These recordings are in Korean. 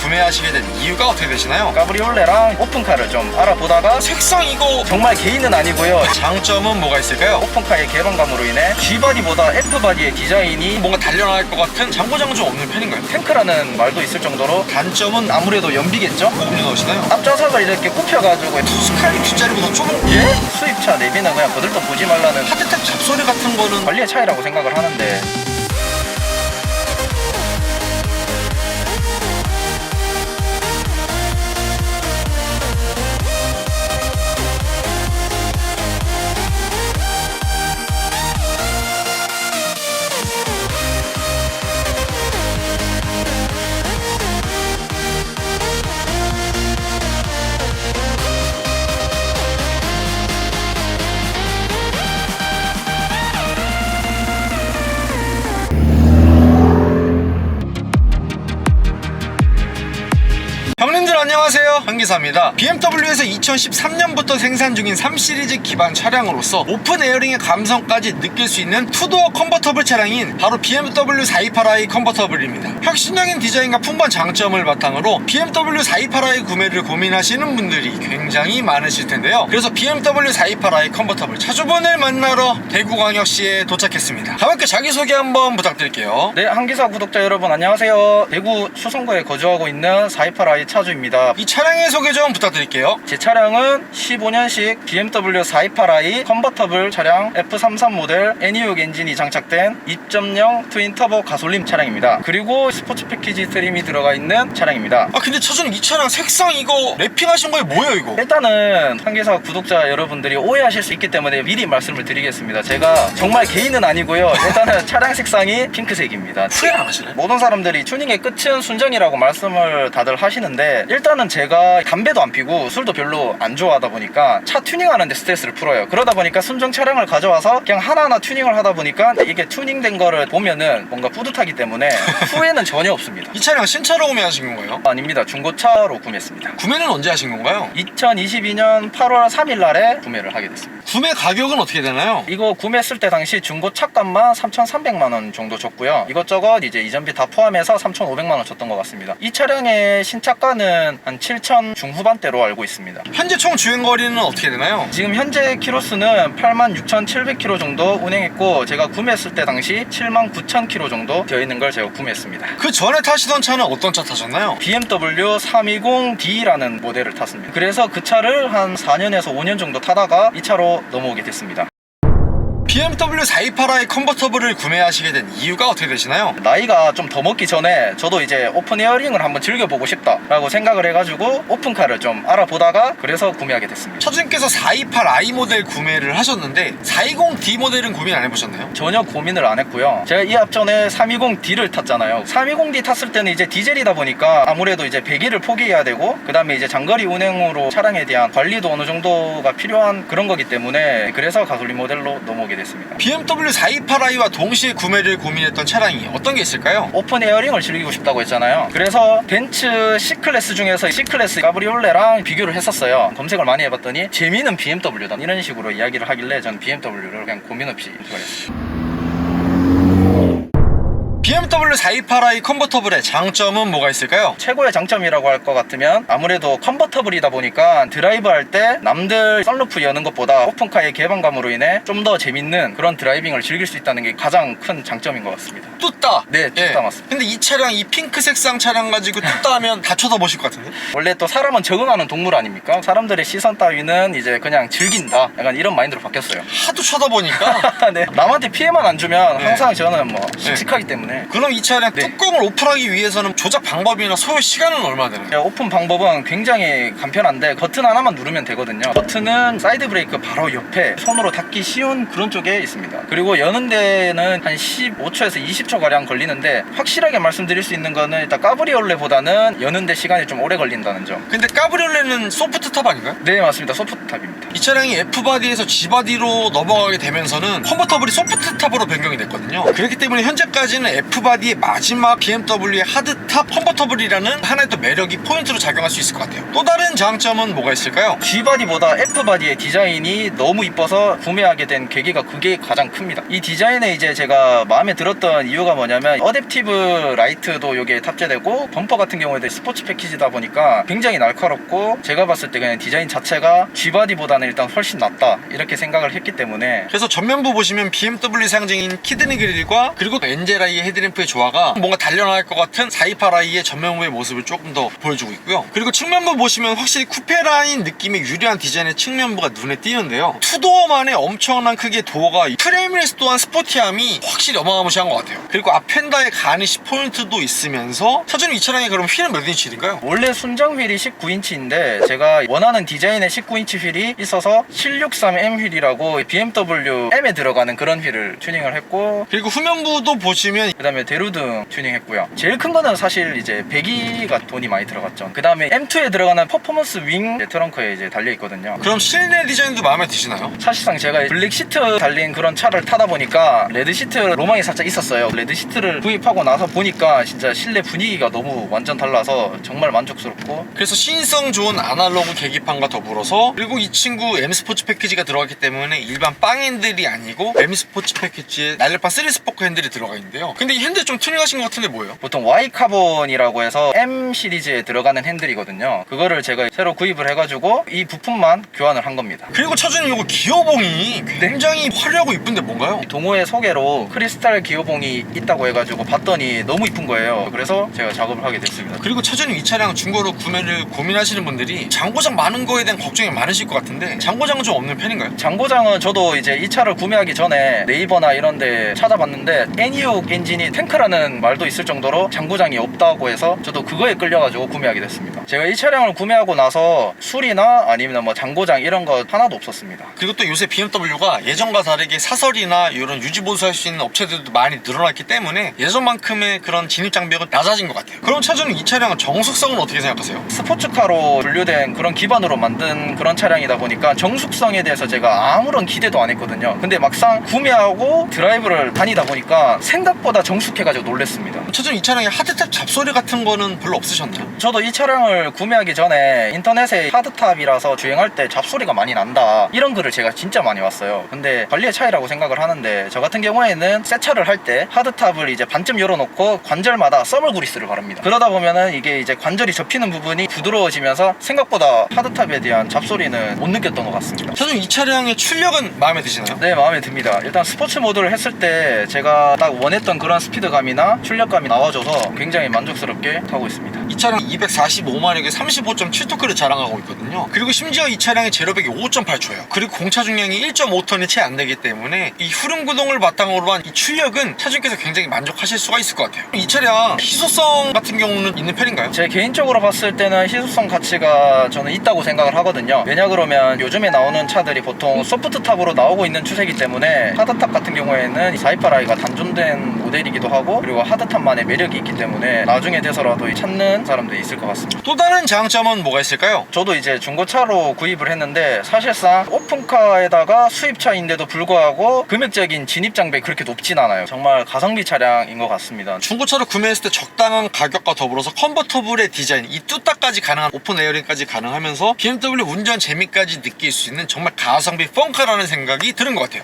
구매하시게 된 이유가 어떻게 되시나요? 까브리올레랑 오픈카를 좀 알아보다가 색상 이거 정말 개인은 아니고요. 장점은 뭐가 있을까요? 오픈카의 개방감으로 인해 G바디보다 F바디의 디자인이 뭔가 달려나갈 것 같은 장고장좀 없는 편인가요? 탱크라는 말도 있을 정도로 단점은 아무래도 연비겠죠? 음료 넣으시나요? 앞좌석을 이렇게 굽혀가지고 스카이 뒷자리보다 좁은 게? 수입차 내비는 그냥 거들떠 보지 말라는 하드탑 잡소리 같은 거는 관리의 차이라고 생각을 하는데, 형님들 안녕하세요, 한기사입니다. BMW에서 2013년부터 생산 중인 3시리즈 기반 차량으로서 오픈 에어링의 감성까지 느낄 수 있는 투도어 컨버터블 차량인 바로 BMW 428i 컨버터블입니다. 혁신적인 디자인과 풍부한 장점을 바탕으로 BMW 428i 구매를 고민하시는 분들이 굉장히 많으실 텐데요. 그래서 BMW 428i 컨버터블 차주분을 만나러 대구광역시에 도착했습니다. 가볍게 자기소개 한번 부탁드릴게요. 네, 한기사 구독자 여러분 안녕하세요. 대구 수성구에 거주하고 있는 428i 차주입니다. 이 차량의 소개 좀 부탁드릴게요. 제 차량은 15년식 BMW 428i 컨버터블 차량 F33 모델 N26 엔진이 장착된 2.0 트윈터보 가솔린 차량입니다. 그리고 스포츠 패키지 트림이 들어가 있는 차량입니다. 근데 차주님, 이 차량 색상 이거 랩핑하신 거예요? 뭐예요 이거? 일단은 한기사 구독자 여러분들이 오해하실 수 있기 때문에 미리 말씀을 드리겠습니다. 제가 정말 개인은 아니고요. 일단은 차량 색상이 핑크색입니다. 후회를 안 하시나요? 모든 사람들이 튜닝의 끝은 순정이라고 말씀을 다들 하시는데, 일단은 제가 담배도 안 피고 술도 별로 안 좋아하다 보니까 차 튜닝하는 데 스트레스를 풀어요. 그러다 보니까 순정 차량을 가져와서 그냥 하나하나 튜닝을 하다 보니까 이게 튜닝된 거를 보면은 뭔가 뿌듯하기 때문에 후회는 전혀 없습니다. 이 차량 신차로 구매하신 건가요? 아닙니다. 중고차로 구매했습니다. 구매는 언제 하신 건가요? 2022년 8월 3일 날에 구매를 하게 됐습니다. 구매 가격은 어떻게 되나요? 이거 구매했을 때 당시 중고 차값만 3,300만 원 정도 줬고요. 이것저것 이제 이전비 다 포함해서 3,500만 원 줬던 것 같습니다. 이 차량의 신차가는 한 7,000 중후반대로 알고 있습니다. 현재 총 주행거리는 어떻게 되나요? 지금 현재 키로수는 86,700km 정도 운행했고, 제가 구매했을 때 당시 79,000km 정도 되어 있는 걸 제가 구매했습니다. 그 전에 타시던 차는 어떤 차 타셨나요? BMW 320D라는 모델을 탔습니다. 그래서 그 차를 한 4년에서 5년 정도 타다가 이 차로 넘어오게 됐습니다. BMW 428i 컨버터블을 구매하시게 된 이유가 어떻게 되시나요? 나이가 좀 더 먹기 전에 저도 이제 오픈 에어링을 한번 즐겨보고 싶다라고 생각을 해가지고 오픈카를 좀 알아보다가 그래서 구매하게 됐습니다. 차주님께서 428i 모델 구매를 하셨는데 420D 모델은 고민 안 해보셨나요? 전혀 고민을 안 했고요. 제가 이 앞전에 320D를 탔잖아요. 320D 탔을 때는 이제 디젤이다 보니까 아무래도 이제 배기를 포기해야 되고, 그 다음에 이제 장거리 운행으로 차량에 대한 관리도 어느 정도가 필요한 그런 거기 때문에, 그래서 가솔린 모델로 넘어오게 됐습니다. BMW 428i와 동시에 구매를 고민했던 차량이 어떤 게 있을까요? 오픈 에어링을 즐기고 싶다고 했잖아요. 그래서 벤츠 C클래스 중에서 C클래스 까브리올레랑 비교를 했었어요. 검색을 많이 해봤더니 재미는 BMW다 이런 식으로 이야기를 하길래 저는 BMW를 그냥 고민 없이 투자했어요. BMW 428i 컨버터블의 장점은 뭐가 있을까요? 최고의 장점이라고 할 것 같으면 아무래도 컨버터블이다 보니까 드라이브 할 때 남들 썬루프 여는 것보다 오픈카의 개방감으로 인해 좀 더 재밌는 그런 드라이빙을 즐길 수 있다는 게 가장 큰 장점인 것 같습니다. 뚜따! 네, 뚜따 맞습니다. 근데 이 차량, 이 핑크 색상 차량 가지고 뚜따 하면 다 쳐다보실 것 같은데? 원래 또 사람은 적응하는 동물 아닙니까? 사람들의 시선 따위는 이제 그냥 즐긴다, 약간 이런 마인드로 바뀌었어요. 하도 쳐다보니까. 네. 남한테 피해만 안 주면 네. 항상 저는 뭐 씩씩하기 때문에. 그럼 이 차량 네. 뚜껑을 오픈하기 위해서는 조작 방법이나 소요 시간은 얼마나 되나요? 오픈 방법은 굉장히 간편한데 버튼 하나만 누르면 되거든요. 버튼은 사이드 브레이크 바로 옆에 손으로 닫기 쉬운 그런 쪽에 있습니다. 그리고 여는 데는 한 15초에서 20초 가량 걸리는데, 확실하게 말씀드릴 수 있는 거는 일단 까브리올레보다는 여는 데 시간이 좀 오래 걸린다는 점. 근데 까브리올레는 소프트탑 아닌가요? 네, 맞습니다. 소프트탑입니다. 이 차량이 F바디에서 G바디로 넘어가게 되면서는 컨버터블이 소프트탑으로 변경이 됐거든요. 그렇기 때문에 현재까지는 F바디의 마지막 BMW의 하드탑 컨버터블이라는 하나의 또 매력이 포인트로 작용할 수 있을 것 같아요. 또 다른 장점은 뭐가 있을까요? G바디보다 F바디의 디자인이 너무 이뻐서 구매하게 된 계기가 그게 가장 큽니다. 이 디자인에 이제 제가 마음에 들었던 이유가 뭐냐면 어댑티브 라이트도 여기에 탑재되고 범퍼 같은 경우에도 스포츠 패키지다 보니까 굉장히 날카롭고 제가 봤을 때 그냥 디자인 자체가 G바디보다는 일단 훨씬 낫다 이렇게 생각을 했기 때문에 그래서 전면부 보시면 BMW 상징인 키드니 그릴과 그리고 엔젤아이의 헤드램프의 조화가 뭔가 단련할 것 같은 428i의 전면부의 모습을 조금 더 보여주고 있고요. 그리고 측면부 보시면 확실히 쿠페라인 느낌의 유려한 디자인의 측면부가 눈에 띄는데요. 투도어만의 엄청난 크기의 도어가 프레임레스 또한 스포티함이 확실히 어마무시한 것 같아요. 그리고 앞 펜더의 가니시 포인트도 있으면서 차주님 이 차량에 그럼 휠은 몇 인치인가요? 원래 순정 휠이 19인치인데 제가 원하는 디자인의 19인치 휠이 있어서 763M 휠이라고 BMW M에 들어가는 그런 휠을 튜닝을 했고 그리고 후면부도 보시면 그 다음에 대루등 튜닝했고요. 제일 큰 거는 사실 이제 배기가 돈이 많이 들어갔죠. 그 다음에 M2에 들어가는 퍼포먼스 윙 트렁크에 이제 달려있거든요. 그럼 실내 디자인도 마음에 드시나요? 사실상 제가 블랙 시트 달린 그런 차를 타다 보니까 레드 시트 로망이 살짝 있었어요. 레드 시트를 구입하고 나서 보니까 진짜 실내 분위기가 너무 완전 달라서 정말 만족스럽고 그래서 시인성 좋은 아날로그 계기판과 더불어서 그리고 이 친구 M 스포츠 패키지가 들어갔기 때문에 일반 빵 핸들이 아니고 M 스포츠 패키지에 날렵한 3스포크 핸들이 들어가 있는데요. 근데 이 핸들 좀 튜닝하신 것 같은데 뭐예요? 보통 Y 카본이라고 해서 M 시리즈에 들어가는 핸들이거든요. 그거를 제가 새로 구입을 해가지고 이 부품만 교환을 한 겁니다. 그리고 차주님 이거 기어봉이 굉장히 화려하고 이쁜데 뭔가요? 동호회 소개로 크리스탈 기어봉이 있다고 해가지고 봤더니 너무 이쁜 거예요. 그래서 제가 작업을 하게 됐습니다. 그리고 차주님 이 차량 중고로 구매를 고민하시는 분들이 장고장 많은 거에 대한 걱정이 많으실 것 같은데 장고장은 좀 없는 편인가요? 장고장은 저도 이제 이 차를 구매하기 전에 네이버나 이런 데 찾아봤는데 N26 엔진이 탱크라는 말도 있을 정도로 장고장이 없다고 해서 저도 그거에 끌려가지고 구매하게 됐습니다. 제가 이 차량을 구매하고 나서 수리나 아니면 뭐 장고장 이런 거 하나도 없었습니다. 그리고 또 요새 BMW가 예전과 다르게 사설이나 이런 유지보수할 수 있는 업체들도 많이 늘어났기 때문에 예전만큼의 그런 진입장벽은 낮아진 것 같아요. 그럼 차주님 이 차량은 정숙성은 어떻게 생각하세요? 스포츠카로 분류된 그런 기반으로 만든 그런 차량이다 보니까 정숙성에 대해서 제가 아무런 기대도 안 했거든요. 근데 막상 구매하고 드라이브를 다니다 보니까 생각보다 정숙해가지고 놀랬습니다. 차주님 이 차량에 하드탑 잡소리 같은 거는 별로 없으셨나요? 저도 이 차량을 구매하기 전에 인터넷에 하드탑이라서 주행할 때 잡소리가 많이 난다 이런 글을 제가 진짜 많이 봤어요. 근데 관리의 차이라고 생각을 하는데 저 같은 경우에는 새 차를 할 때 하드탑을 이제 반쯤 열어놓고 관절마다 써멀 그리스를 바릅니다. 그러다 보면은 이게 이제 관절이 접히는 부분이 부드러워지면서 생각보다 하드탑에 대한 잡소리는 못 느꼈던 것 같습니다. 차주님 이 차량의 출력은 마음에 드시나요? 네, 마음에 듭니다. 일단 스포츠 모드를 했을 때 제가 딱 원했던 그런 스피드감이나 출력감이 나와줘서 굉장히 만족스럽게 타고 있습니다. 이 차량 245마력에 35.7토크를 자랑하고 있거든요. 그리고 심지어 이 차량의 제로백이 5.8초예요. 그리고 공차 중량이 1.5톤이 채 안 되기 때문에 이 후륜 구동을 바탕으로 한 이 출력은 차주님께서 굉장히 만족하실 수가 있을 것 같아요. 이 차량 희소성 같은 경우는 있는 편인가요? 제 개인적으로 봤을 때는 희소성 가치가 저는 있다고 생각을 하거든요. 왜냐 그러면 요즘에 나오는 차들이 보통 소프트탑으로 나오고 있는 추세이기 때문에 하드탑 같은 경우에는 428i가 단종된 모델이기도 하고 그리고 하드탑만의 매력이 있기 때문에 나중에 돼서라도 찾는 사람들이 있을 것 같습니다. 또 다른 장점은 뭐가 있을까요? 저도 이제 중고차로 구입을 했는데 사실상 오픈카에다가 수입차인데도 불구하고 금액적인 진입장벽이 그렇게 높진 않아요. 정말 가성비 차량인 것 같습니다. 중고차를 구매했을 때 적당한 가격과 더불어서 컨버터블의 디자인, 이 뚜따까지 가능한 오픈 에어링까지 가능하면서 BMW 운전 재미까지 느낄 수 있는 정말 가성비 펑카라는 생각이 드는 것 같아요.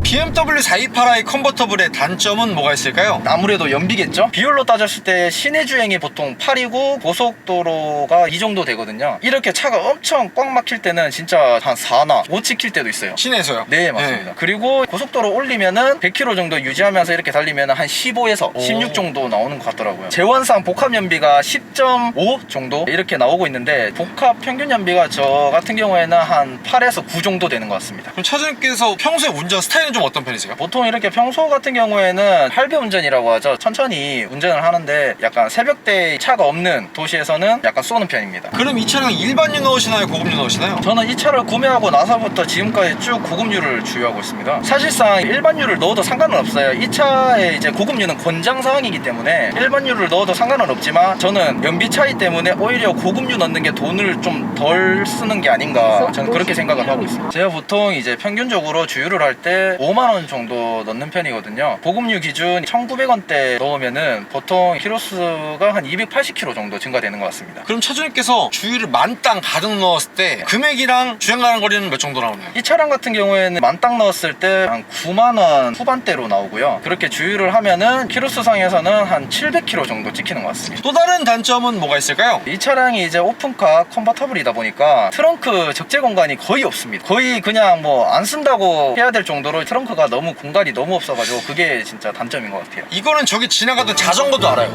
BMW 428i 컨버터블의 단점은 뭐가 있을까요? 아무래도 연비겠죠? 비율로 따졌을 때 시내 주행이 보통 8이고 고속도로가 이 정도 되거든요. 이렇게 차가 엄청 꽉 막힐 때는 진짜 한 4나 5 찍힐 때도 있어요. 시내에서요? 네, 맞습니다. 그리고 고속도로 올리면은 100km 정도 유지하면서 이렇게 달리면은 한 15에서 16 정도 나오는 것 같더라고요. 재원상 복합 연비가 10.5 정도 이렇게 나오고 있는데 복합 평균 연비가 저 같은 경우에는 한 8에서 9 정도 되는 것 같습니다. 그럼 차주님께서 평소에 운전 스타일은 좀 어떤 편이세요? 보통 이렇게 평소 같은 경우에는 할배 운전이라고 하죠. 천천히 운전을 하는데 약간 새벽대 차가 없는 도시에서는 약간 쏘는 편입니다. 그럼 이 차량 일반유 넣으시나요? 고급유 넣으시나요? 저는 이 차를 구매하고 나서부터 지금까지 쭉 고급유를 주유하고 있습니다. 사실상 일반유를 넣어도 상관은 없어요. 이 차의 이제 고급유는 권장사항이기 때문에 일반유를 넣어도 상관은 없지만 저는 연비 차이 때문에 오히려 고급유 넣는 게 돈을 좀 덜 쓰는 게 아닌가 저는 그렇게 생각을 하고 있습니다. 제가 보통 이제 평균적으로 주유를 할 때 5만원 정도 넣는 편이거든요. 보급류 기준 1,900원대 넣으면은 보통 키로수가 한 280km 정도 증가되는 것 같습니다. 그럼 차주님께서 주유를 만땅 가득 넣었을 때 금액이랑 주행가는 거리는 몇 정도 나오나요? 이 차량 같은 경우에는 만땅 넣었을 때 한 9만원 후반대로 나오고요. 그렇게 주유를 하면은 키로수 상에서는 한 700km 정도 찍히는 것 같습니다. 또 다른 단점은 뭐가 있을까요? 이 차량이 이제 오픈카 컨버터블이다 보니까 트렁크 적재 공간이 거의 없습니다. 거의 그냥 뭐 안 쓴다고 해야 될 정도로 트렁크가 너무 공간이 너무 없어가지고 그게 진짜 단점인 것 같아요. 이거는 저기 지나가던 자전거도 알아요.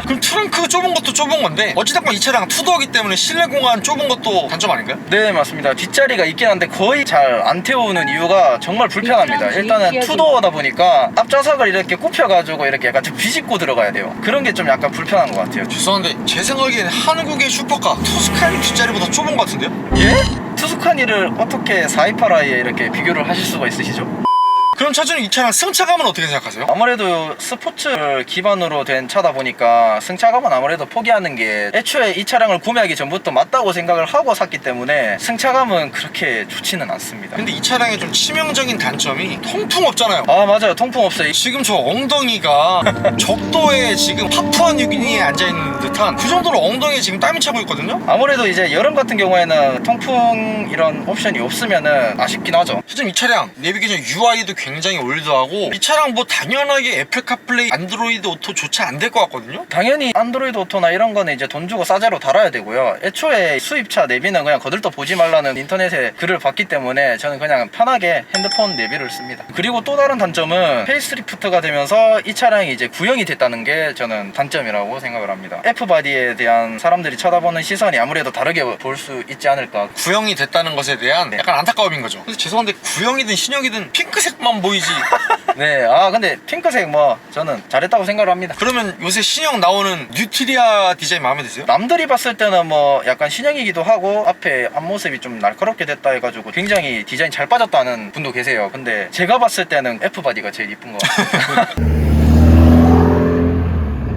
그럼 트렁크 좁은 것도 좁은 건데 어찌됐건 이 차량 투도어기 때문에 실내 공간 좁은 것도 단점 아닌가요? 네, 맞습니다. 뒷자리가 있긴 한데 거의 잘 안 태우는 이유가 정말 불편합니다. 일단은 투도어다 보니까 앞좌석을 이렇게 굽혀가지고 이렇게 약간 좀 비집고 들어가야 돼요. 그런 게 좀 약간 불편한 것 같아요. 죄송한데 제 생각엔 한국의 슈퍼카 투스카이 뒷자리보다 좁은 것 같은데요? 예? 투스카니를 어떻게 428i에 이렇게 비교를 하실 수가 있으시죠? 그럼 차주님 이 차량 승차감은 어떻게 생각하세요? 아무래도 스포츠를 기반으로 된 차다 보니까 승차감은 아무래도 포기하는 게 애초에 이 차량을 구매하기 전부터 맞다고 생각을 하고 샀기 때문에 승차감은 그렇게 좋지는 않습니다. 근데 이 차량의 좀 치명적인 단점이 통풍 없잖아요. 아, 맞아요. 통풍 없어요. 지금 저 엉덩이가 적도에 지금 파푸아 뉴기니에 앉아있는 듯한 그 정도로 엉덩이에 지금 땀이 차고 있거든요? 아무래도 이제 여름 같은 경우에는 통풍 이런 옵션이 없으면은 아쉽긴 하죠. 사실 이 차량 내비게이션 UI도 굉장히 올드하고 이 차량 뭐 당연하게 애플 카플레이 안드로이드 오토 조차 안 될 것 같거든요? 당연히 안드로이드 오토나 이런 거는 이제 돈 주고 싸제로 달아야 되고요. 애초에 수입차 내비는 그냥 거들떠 보지 말라는 인터넷에 글을 봤기 때문에 저는 그냥 편하게 핸드폰 내비를 씁니다. 그리고 또 다른 단점은 페이스리프트가 되면서 이 차량이 이제 구형이 됐다는 게 저는 단점이라고 생각을 합니다. F바디에 대한 사람들이 쳐다보는 시선이 아무래도 다르게 볼 수 있지 않을까. 구형이 됐다는 것에 대한 약간 안타까움인 거죠. 근데 죄송한데 구형이든 신형이든 핑크색만 보이지. 네, 아 근데 핑크색 뭐 저는 잘했다고 생각을 합니다. 그러면 요새 신형 나오는 뉴트리아 디자인 마음에 드세요? 남들이 봤을 때는 뭐 약간 신형이기도 하고 앞에 앞모습이 좀 날카롭게 됐다 해가지고 굉장히 디자인 잘 빠졌다는 분도 계세요. 근데 제가 봤을 때는 F바디가 제일 이쁜 것 같아요.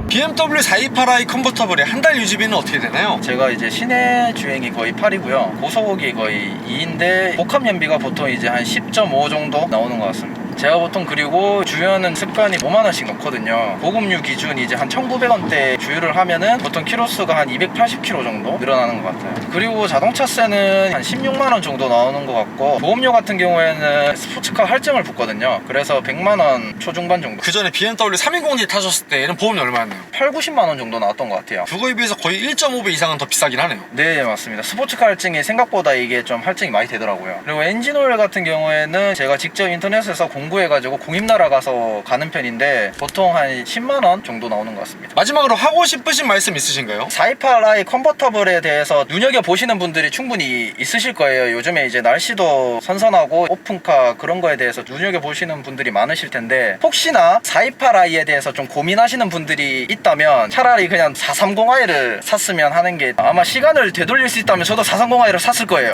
BMW 428i 컨버터블의 한 달 유지비는 어떻게 되나요? 제가 이제 시내 주행이 거의 8이고요. 고속이 거의 2인데 복합 연비가 보통 이제 한 10.5 정도 나오는 것 같습니다. 제가 보통 그리고 주유하는 습관이 5만원씩 넣거든요. 보급류 기준 이제 한 1,900원대 주유를 하면은 보통 키로수가 한 280km 정도 늘어나는 것 같아요. 그리고 자동차세는 한 16만원 정도 나오는 것 같고 보험료 같은 경우에는 스포츠카 할증을 붙거든요. 그래서 100만원 초중반 정도. 그 전에 BMW 320D 타셨을 때는 보험료 얼마였나요? 8, 90만원 정도 나왔던 것 같아요. 그거에 비해서 거의 1.5배 이상은 더 비싸긴 하네요. 네, 맞습니다. 스포츠카 할증이 생각보다 이게 좀 할증이 많이 되더라고요. 그리고 엔진오일 같은 경우에는 제가 직접 인터넷에서 공부해가지고 공입나라 가서 가는 편인데 보통 한 10만원 정도 나오는 것 같습니다. 마지막으로 하고 싶으신 말씀 있으신가요? 428i 컨버터블에 대해서 눈여겨보시는 분들이 충분히 있으실 거예요. 요즘에 이제 날씨도 선선하고 오픈카 그런 거에 대해서 눈여겨보시는 분들이 많으실 텐데 혹시나 428i에 대해서 좀 고민하시는 분들이 있다면 차라리 그냥 430i를 샀으면 하는 게 아마 시간을 되돌릴 수 있다면 저도 430i를 샀을 거예요.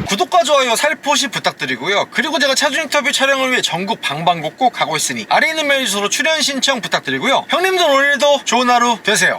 구독과 좋아요 살포시 부탁드리고요. 그리고 제가 차주 인터뷰 촬영을 위해 전국 방방곡곡 가고 있으니 아래 있는 메일 주소로 출연 신청 부탁드리고요. 형님들 오늘도 좋은 하루 되세요.